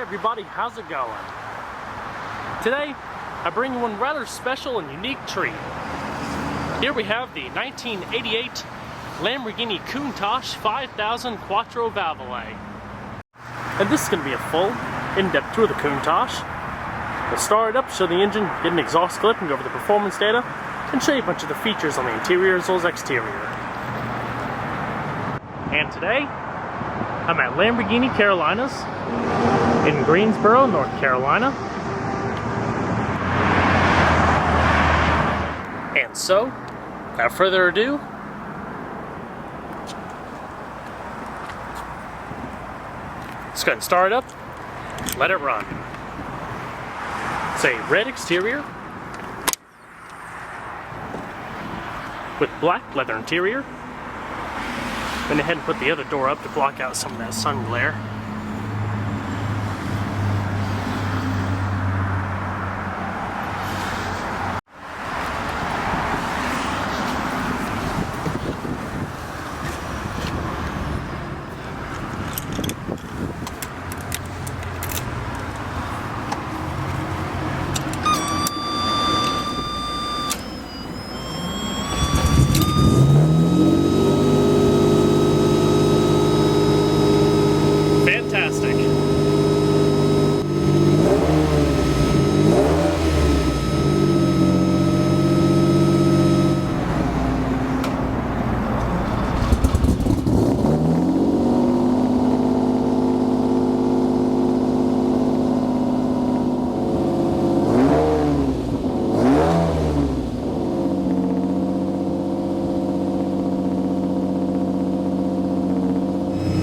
everybody, how's it going? Today, I bring you one rather special and unique treat. Here we have the 1988 Lamborghini Countach 5000 Quattrovalvole. And this is going to be a full, in-depth tour of the Countach. We'll start it up, show the engine, get an exhaust clip, and go over the performance data, and show you a bunch of the features on the interior as well as exterior. And today, I'm at Lamborghini Carolinas in Greensboro, North Carolina. And so, without further ado, let's go ahead and start it up, let it run. It's a red exterior with black leather interior. Went ahead and put the other door up to block out some of that sun glare.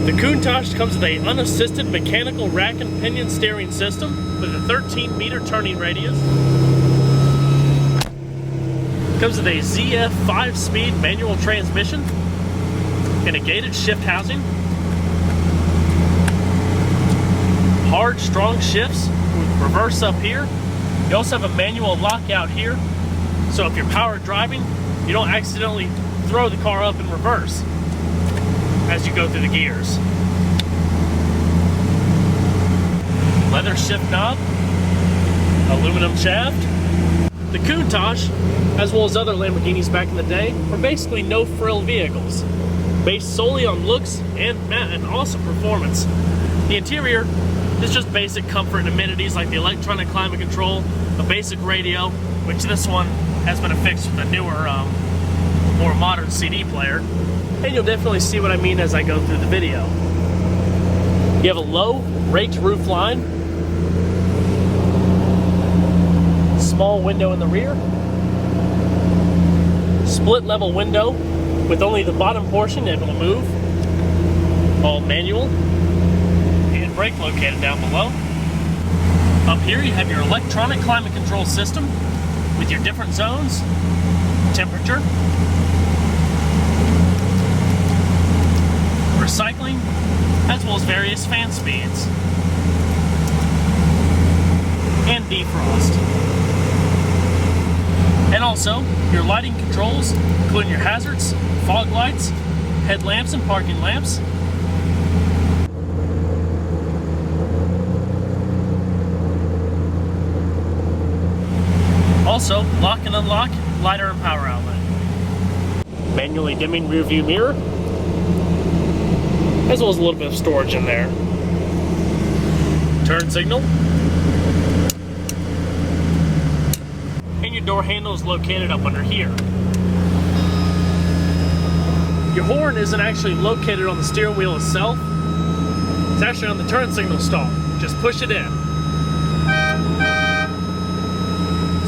The Countach comes with an unassisted mechanical rack and pinion steering system with a 13-meter turning radius. Comes with a ZF 5-speed manual transmission and a gated shift housing. Hard, strong shifts with reverse up here. You also have a manual lockout here, so if you're power driving, you don't accidentally throw the car up in reverse as you go through the gears. Leather shift knob, aluminum shaft. The Countach, as well as other Lamborghinis back in the day, were basically no-frill vehicles, based solely on looks and also performance. The interior is just basic comfort and amenities like the electronic climate control, a basic radio, which this one has been affixed with a newer, more modern CD player. And you'll definitely see what I mean as I go through the video. You have a low raked roof line, small window in the rear, split level window with only the bottom portion able to move, all manual, and brake located down below. Up here you have your electronic climate control system with your different zones, temperature, recycling, as well as various fan speeds, and defrost. And also, your lighting controls, including your hazards, fog lights, headlamps, and parking lamps. Also, lock and unlock, lighter and power outlet. Manually dimming rear view mirror, as well as a little bit of storage in there. Turn signal. And your door handle is located up under here. Your horn isn't actually located on the steering wheel itself. It's actually on the turn signal stalk. Just push it in.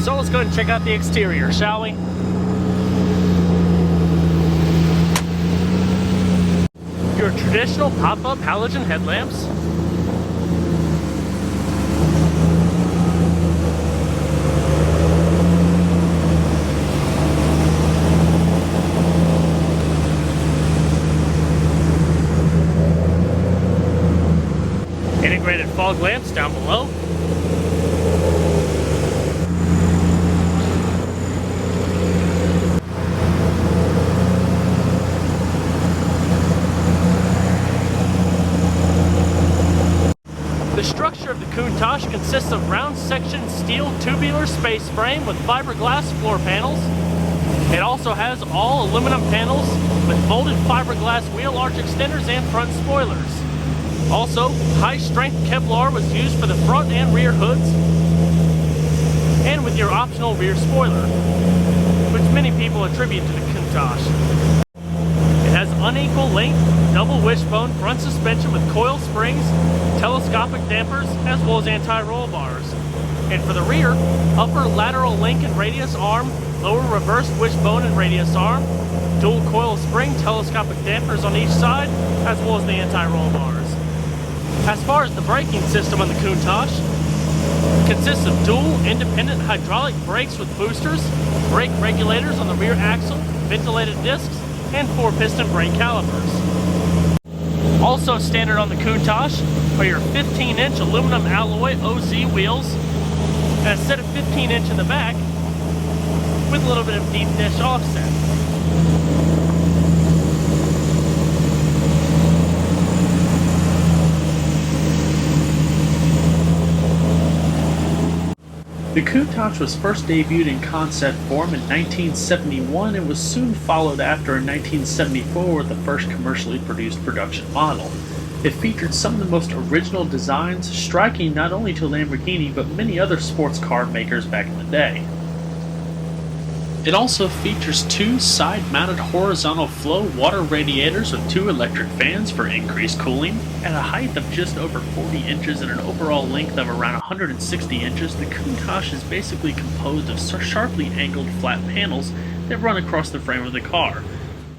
So let's go ahead and check out the exterior, shall we? Your traditional pop-up halogen headlamps. Integrated fog lamps down below. Countach consists of round-section steel tubular space frame with fiberglass floor panels. It also has all aluminum panels with molded fiberglass wheel arch extenders and front spoilers. Also, high-strength Kevlar was used for the front and rear hoods, and with your optional rear spoiler, which many people attribute to the Countach. It has unequal length, double wishbone front suspension with coil springs, telescopic dampers, as well as anti-roll bars. And for the rear, upper lateral link and radius arm, lower reversed wishbone and radius arm, dual coil spring telescopic dampers on each side, as well as the anti-roll bars. As far as the braking system on the Countach, it consists of dual independent hydraulic brakes with boosters, brake regulators on the rear axle, ventilated discs, and 4-piston brake calipers. Also standard on the Countach are your 15-inch aluminum alloy OZ wheels, and a set of 15-inch in the back with a little bit of deep dish offset. The Countach was first debuted in concept form in 1971 and was soon followed after in 1974 with the first commercially produced production model. It featured some of the most original designs, striking not only to Lamborghini but many other sports car makers back in the day. It also features two side-mounted horizontal flow water radiators with two electric fans for increased cooling. At a height of just over 40 inches and an overall length of around 160 inches, the Countach is basically composed of sharply angled flat panels that run across the frame of the car.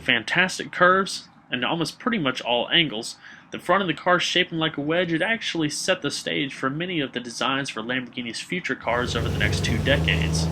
Fantastic curves and almost pretty much all angles. The front of the car shaping like a wedge, it actually set the stage for many of the designs for Lamborghini's future cars over the next 2 decades.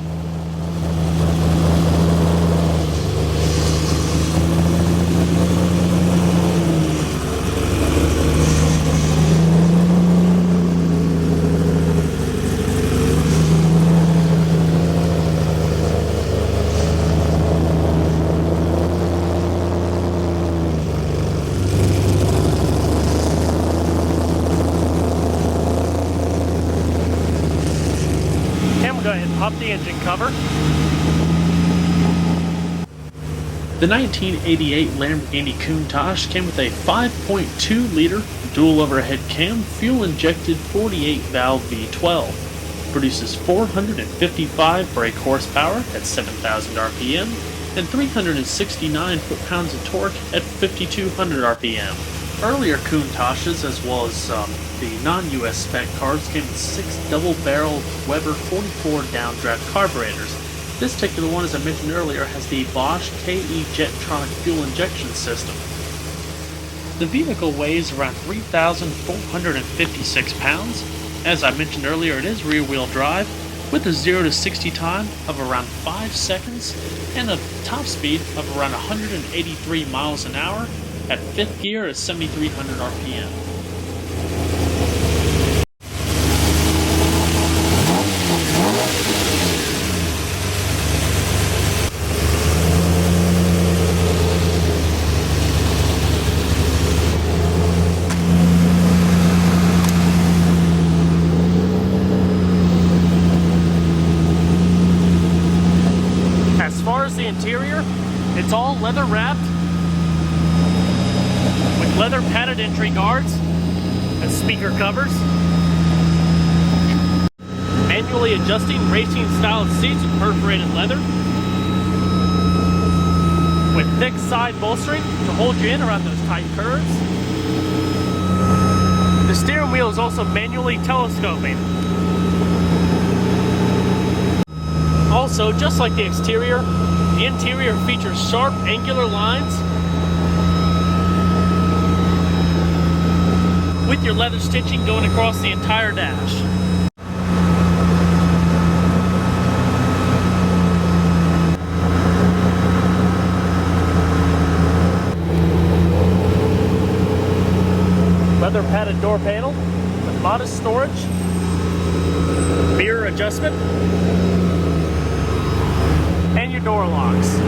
Go ahead and pop the engine cover. The 1988 Lamborghini Countach came with a 5.2-liter dual overhead cam, fuel-injected 48-valve V12. Produces 455 brake horsepower at 7,000 RPM and 369 foot-pounds of torque at 5,200 RPM. Earlier Countaches, as well as the non-US spec cars, came with 6 double-barrel Weber 44 downdraft carburetors. This particular one, as I mentioned earlier, has the Bosch KE Jetronic fuel injection system. The vehicle weighs around 3,456 pounds. As I mentioned earlier, it is rear-wheel drive with a 0 to 60 time of around 5 seconds and a top speed of around 183 miles an hour at 5th gear at 7,300 RPM. As far as the interior, it's all leather wrapped with leather padded entry guards and speaker covers, manually adjusting racing style seats with perforated leather, with thick side bolstering to hold you in around those tight curves. The steering wheel is also manually telescoping. Also, just like the exterior, the interior features sharp angular lines with your leather stitching going across the entire dash. Leather padded door panel with modest storage, mirror adjustment, and your door locks.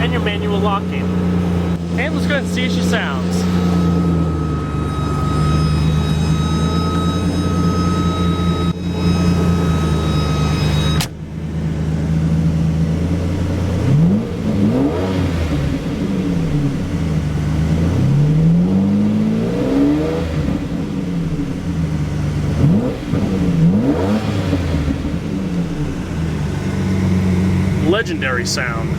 And your manual locking. see if she sounds. Legendary sound.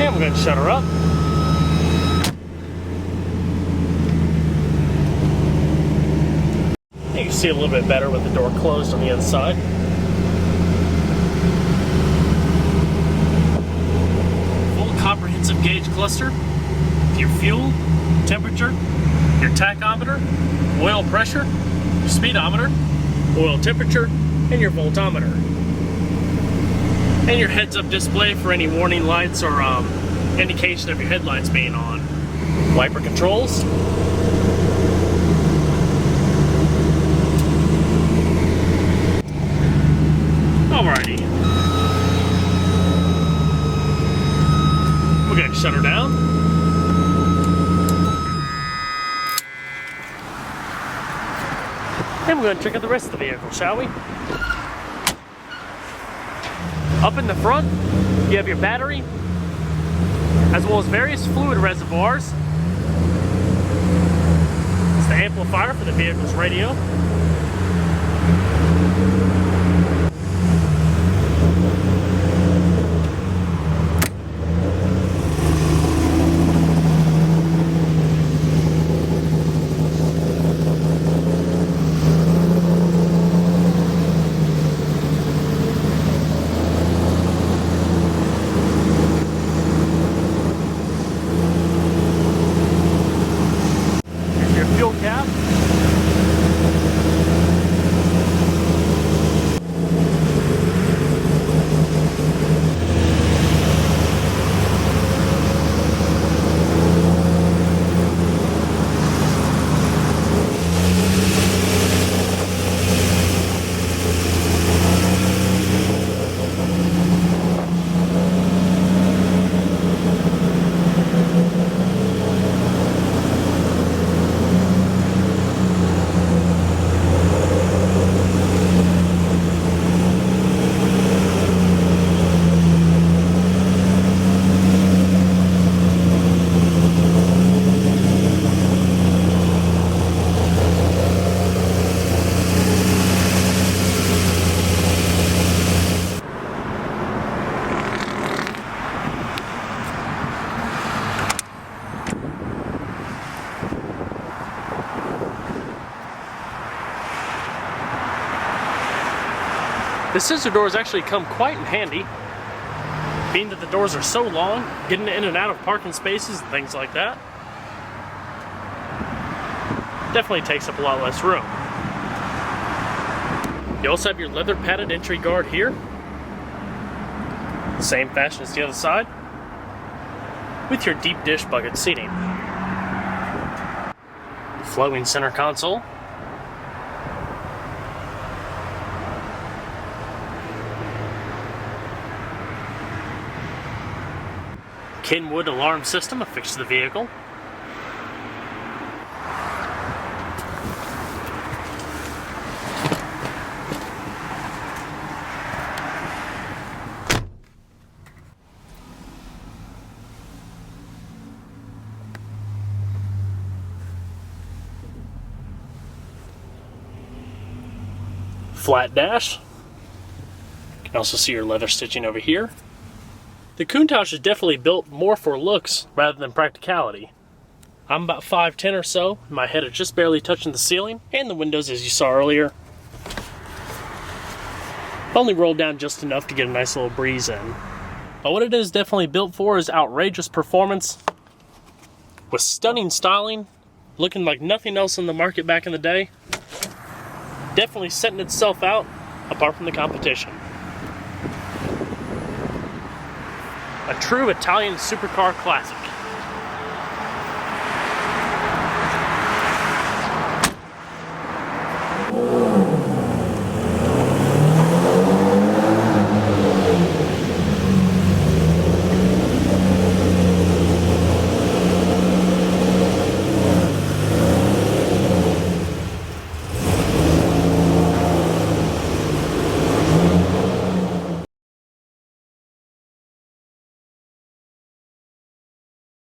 And we're going to shut her up. You can see a little bit better with the door closed on the inside. Full comprehensive gauge cluster with your fuel, temperature, your tachometer, oil pressure, your speedometer, oil temperature, and your voltometer. And your heads-up display for any warning lights or indication of your headlights being on. Wiper controls. Alrighty. We're going to shut her down. And we're going to check out the rest of the vehicle, shall we? Up in the front, you have your battery, as well as various fluid reservoirs. It's the amplifier for the vehicle's radio. Fuel cap. The scissor doors actually come quite in handy, being that the doors are so long, getting in and out of parking spaces and things like that. Definitely takes up a lot less room. You also have your leather padded entry guard here. Same fashion as the other side, with your deep dish bucket seating. Flowing center console. Kenwood alarm system affixed to the vehicle. Flat dash. You can also see your leather stitching over here. The Countach is definitely built more for looks rather than practicality. I'm about 5'10" or so, my head is just barely touching the ceiling, and the windows, as you saw earlier, only rolled down just enough to get a nice little breeze in. But what it is definitely built for is outrageous performance, with stunning styling, looking like nothing else in the market back in the day. Definitely setting itself out apart from the competition. A true Italian supercar classic.